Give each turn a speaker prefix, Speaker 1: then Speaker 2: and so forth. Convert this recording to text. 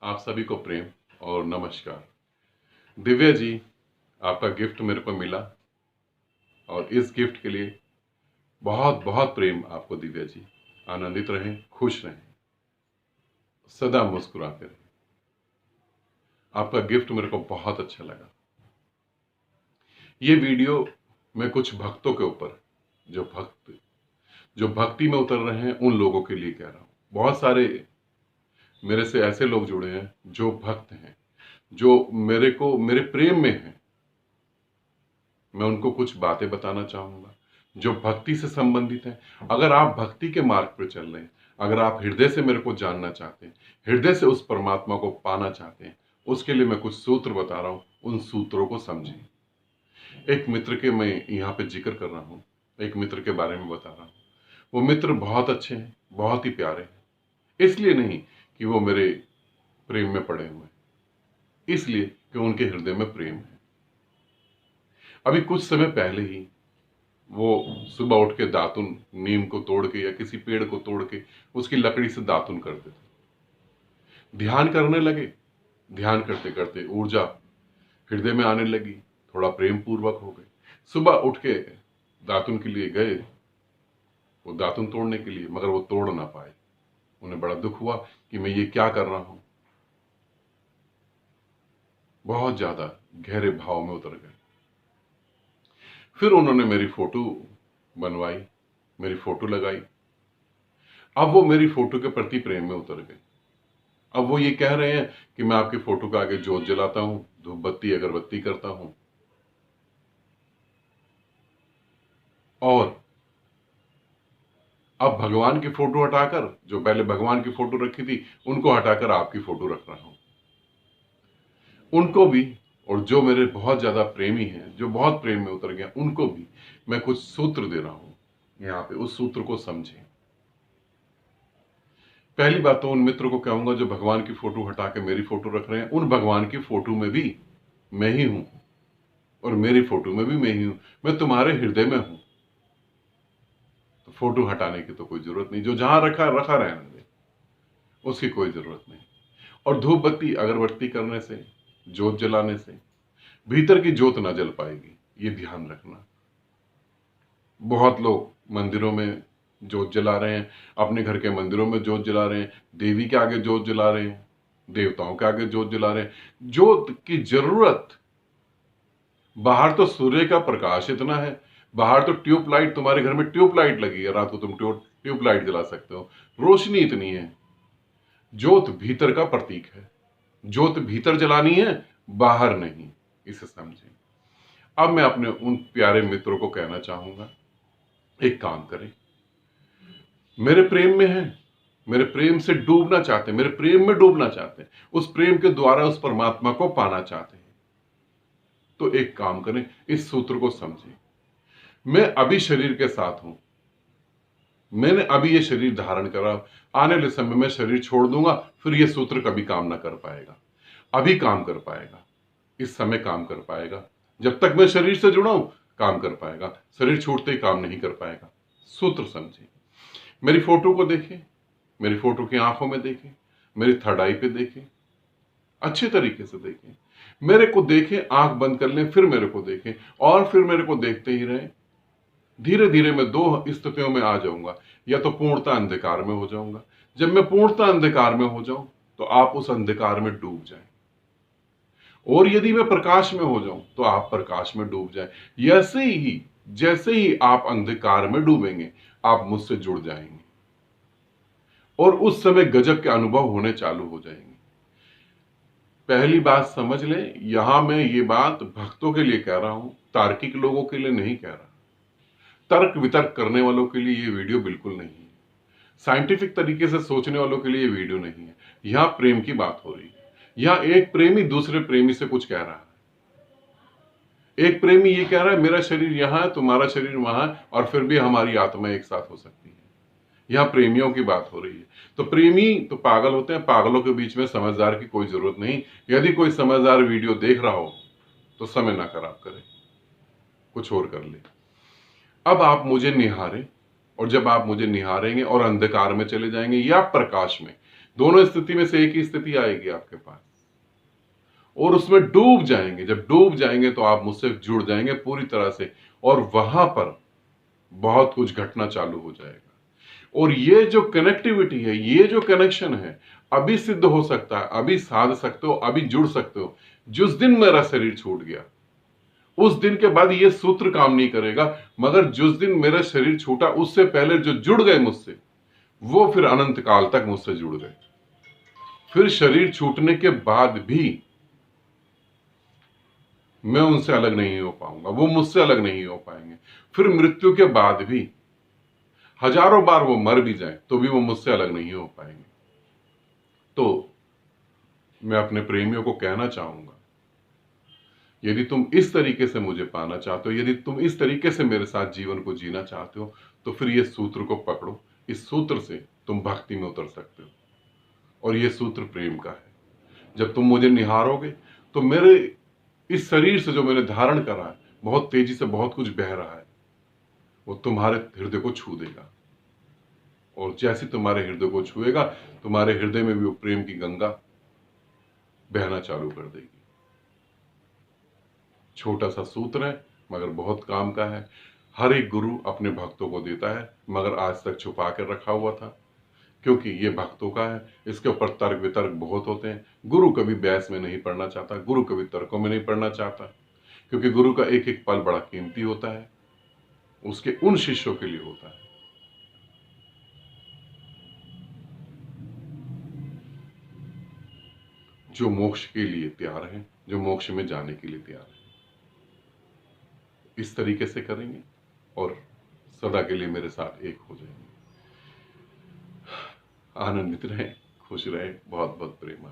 Speaker 1: आप सभी को प्रेम और नमस्कार। दिव्या जी, आपका गिफ्ट मेरे को मिला और इस गिफ्ट के लिए बहुत बहुत प्रेम आपको दिव्या जी। आनंदित रहें, खुश रहें, सदा मुस्कुराते रहें। आपका गिफ्ट मेरे को बहुत अच्छा लगा। ये वीडियो मैं कुछ भक्तों के ऊपर, जो भक्ति में उतर रहे हैं, उन लोगों के लिए कह रहा हूँ। बहुत सारे मेरे से ऐसे लोग जुड़े हैं जो भक्त हैं, जो मेरे प्रेम में हैं। मैं उनको कुछ बातें बताना चाहूंगा जो भक्ति से संबंधित है। अगर आप भक्ति के मार्ग पर चल रहे हैं, अगर आप हृदय से मेरे को जानना चाहते हैं, हृदय से उस परमात्मा को पाना चाहते हैं, उसके लिए मैं कुछ सूत्र बता रहा हूं। उन सूत्रों को समझें। एक मित्र के मैं यहाँ पे जिक्र कर रहा हूँ, एक मित्र के बारे में बता रहा हूँ। वो मित्र बहुत अच्छे हैं, बहुत ही प्यारे हैं। इसलिए नहीं कि वो मेरे प्रेम में पड़े हुए हैं, इसलिए कि उनके हृदय में प्रेम है। अभी कुछ समय पहले ही वो सुबह उठ के दातुन, नीम को तोड़ के या किसी पेड़ को तोड़ के उसकी लकड़ी से दातुन करते थे। ध्यान करने लगे। ध्यान करते करते ऊर्जा हृदय में आने लगी, थोड़ा प्रेम पूर्वक हो गए। सुबह उठ के दातुन के लिए गए, वो दातुन तोड़ने के लिए, मगर वो तोड़ ना पाए। उन्हें बड़ा दुख हुआ कि मैं ये क्या कर रहा हूं। बहुत ज्यादा गहरे भाव में उतर गए। फिर उन्होंने मेरी फोटो बनवाई, मेरी फोटो लगाई। अब वो मेरी फोटो के प्रति प्रेम में उतर गए। अब वो ये कह रहे हैं कि मैं आपकी फोटो के आगे जोत जलाता हूं, धूप बत्ती अगरबत्ती करता हूं, और अब भगवान की फोटो हटाकर, जो पहले भगवान की फोटो रखी थी, उनको हटाकर आपकी फोटो रख रहा हूं। उनको भी, और जो मेरे बहुत ज्यादा प्रेमी हैं, जो बहुत प्रेम में उतर गया, उनको भी मैं कुछ सूत्र दे रहा हूं। यहाँ पे उस सूत्र को समझें। पहली बात तो उन मित्र को कहूंगा जो भगवान की फोटो हटा के मेरी फोटो रख रहे हैं, उन भगवान की फोटो में भी मैं ही हूं और मेरी फोटो में भी मैं ही हूं। मैं तुम्हारे हृदय में हूं, तो फोटो हटाने की तो कोई जरूरत नहीं। जो जहां रखा रखा रहने दे, उसकी कोई जरूरत नहीं। और धूप बत्ती अगरबत्ती करने से, जोत जलाने से भीतर की जोत ना जल पाएगी, ये ध्यान रखना। बहुत लोग मंदिरों में जोत जला रहे हैं, अपने घर के मंदिरों में जोत जला रहे हैं, देवी के आगे जोत जला रहे हैं, देवताओं के आगे जोत जला रहे हैं। जोत की जरूरत, बाहर तो सूर्य का प्रकाश इतना है, बाहर तो ट्यूबलाइट, तुम्हारे घर में ट्यूबलाइट लगी है, रात को तुम ट्यूबलाइट जला सकते हो, रोशनी इतनी है। जोत भीतर का प्रतीक है, जोत भीतर जलानी है, बाहर नहीं। इसे समझें। अब मैं अपने उन प्यारे मित्रों को कहना चाहूंगा, एक काम करें। मेरे प्रेम में है, मेरे प्रेम से डूबना चाहते हैं, मेरे प्रेम में डूबना चाहते हैं, उस प्रेम के द्वारा उस परमात्मा को पाना चाहते हैं, तो एक काम करें, इस सूत्र को समझें। मैं अभी शरीर के साथ हूं, मैंने अभी ये शरीर धारण करा, आने वाले समय में शरीर छोड़ दूंगा, फिर ये सूत्र कभी काम ना कर पाएगा। अभी काम कर पाएगा, इस समय काम कर पाएगा। जब तक मैं शरीर से जुड़ा हूं, काम कर पाएगा, शरीर छूटते ही काम नहीं कर पाएगा। सूत्र समझें। मेरी फोटो को देखें, मेरी फोटो की आंखों में देखें, मेरी थर्ड आई पे देखें, अच्छे तरीके से देखें। मेरे को देखें, आंख बंद कर लें, फिर मेरे को देखें, और फिर मेरे को देखते ही रहें। धीरे धीरे मैं दो स्थितियों में आ जाऊंगा। या तो पूर्णता अंधकार में हो जाऊंगा। जब मैं पूर्णता अंधकार में हो जाऊं, तो आप उस अंधकार में डूब जाएं, और यदि मैं प्रकाश में हो जाऊं, तो आप प्रकाश में डूब जाएं। जैसे ही आप अंधकार में डूबेंगे, आप मुझसे जुड़ जाएंगे, और उस समय गजब के अनुभव होने चालू हो जाएंगे। पहली बात समझ लें, यहां मैं ये बात भक्तों के लिए कह रहा हूं, तार्किक लोगों के लिए नहीं कह रहा। तर्क वितर्क करने वालों के लिए ये वीडियो बिल्कुल नहीं है। साइंटिफिक तरीके से सोचने वालों के लिए ये वीडियो नहीं है। यहां प्रेम की बात हो रही है। यहां एक प्रेमी दूसरे प्रेमी से कुछ कह रहा है। एक प्रेमी ये कह रहा है, मेरा शरीर यहां है, तुम्हारा शरीर वहां है, और फिर भी हमारी आत्मा एक साथ हो सकती है। यहां प्रेमियों की बात हो रही है। तो प्रेमी तो पागल होते हैं, पागलों के बीच में समझदार की कोई जरूरत नहीं। यदि कोई समझदार वीडियो देख रहा हो, तो समय ना खराब करे, कुछ और कर ले। अब आप मुझे निहारें, और जब आप मुझे निहारेंगे और अंधकार में चले जाएंगे या प्रकाश में, दोनों स्थिति में से एक ही स्थिति आएगी आपके पास, और उसमें डूब जाएंगे। जब डूब जाएंगे तो आप मुझसे जुड़ जाएंगे पूरी तरह से, और वहां पर बहुत कुछ घटना चालू हो जाएगा। और ये जो कनेक्टिविटी है, ये जो कनेक्शन है, अभी सिद्ध हो सकता है, अभी साध सकते हो, अभी जुड़ सकते हो। जिस दिन मेरा शरीर छूट गया उस दिन के बाद ये सूत्र काम नहीं करेगा, मगर जिस दिन मेरा शरीर छूटा उससे पहले जो जुड़ गए मुझसे, वो फिर अनंत काल तक मुझसे जुड़ गए। फिर शरीर छूटने के बाद भी मैं उनसे अलग नहीं हो पाऊंगा, वो मुझसे अलग नहीं हो पाएंगे। फिर मृत्यु के बाद भी हजारों बार वो मर भी जाए तो भी वो मुझसे अलग नहीं हो पाएंगे। तो मैं अपने प्रेमियों को कहना चाहूंगा, यदि तुम इस तरीके से मुझे पाना चाहते हो, यदि तुम इस तरीके से मेरे साथ जीवन को जीना चाहते हो, तो फिर ये सूत्र को पकड़ो। इस सूत्र से तुम भक्ति में उतर सकते हो, और ये सूत्र प्रेम का है। जब तुम मुझे निहारोगे तो मेरे इस शरीर से जो मैंने धारण करा है, बहुत तेजी से बहुत कुछ बह रहा है, वो तुम्हारे हृदय को छू देगा। और जैसे तुम्हारे हृदय को छुएगा, तुम्हारे हृदय में भी वो प्रेम की गंगा बहना चालू कर देगी। छोटा सा सूत्र है मगर बहुत काम का है। हर एक गुरु अपने भक्तों को देता है, मगर आज तक छुपा कर रखा हुआ था, क्योंकि ये भक्तों का है। इसके ऊपर तर्क वितर्क बहुत होते हैं। गुरु कभी बहस में नहीं पढ़ना चाहता, गुरु कभी तर्कों में नहीं पढ़ना चाहता, क्योंकि गुरु का एक एक पल बड़ा कीमती होता है, उसके उन शिष्यों के लिए होता है। जो मोक्ष के लिए तैयार हैं, जो मोक्ष में जाने के लिए तैयार हैं। इस तरीके से करेंगे और सदा के लिए मेरे साथ एक हो जाएंगे। आनंदित रहें, खुश रहें। बहुत बहुत प्रेम।